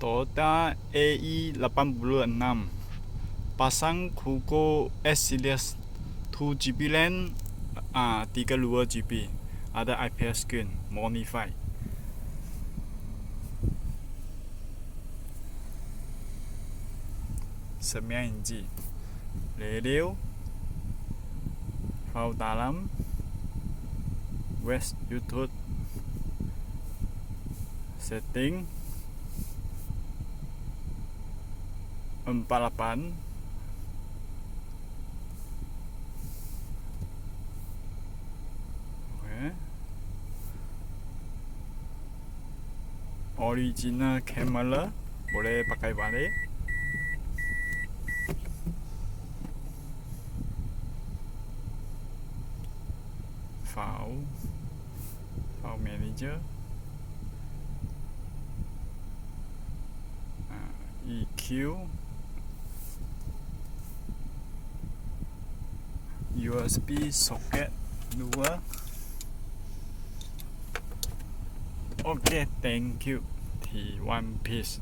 Toyota AE86 pasang Cogoo S series 2GB RAM, 32GB, ada IPS screen modify. Semua inci, radio, file dalam, West YouTube, setting 48, original camera boleh pakai balik. File manager, EQ, USB socket 2. Okay, thank you. One piece.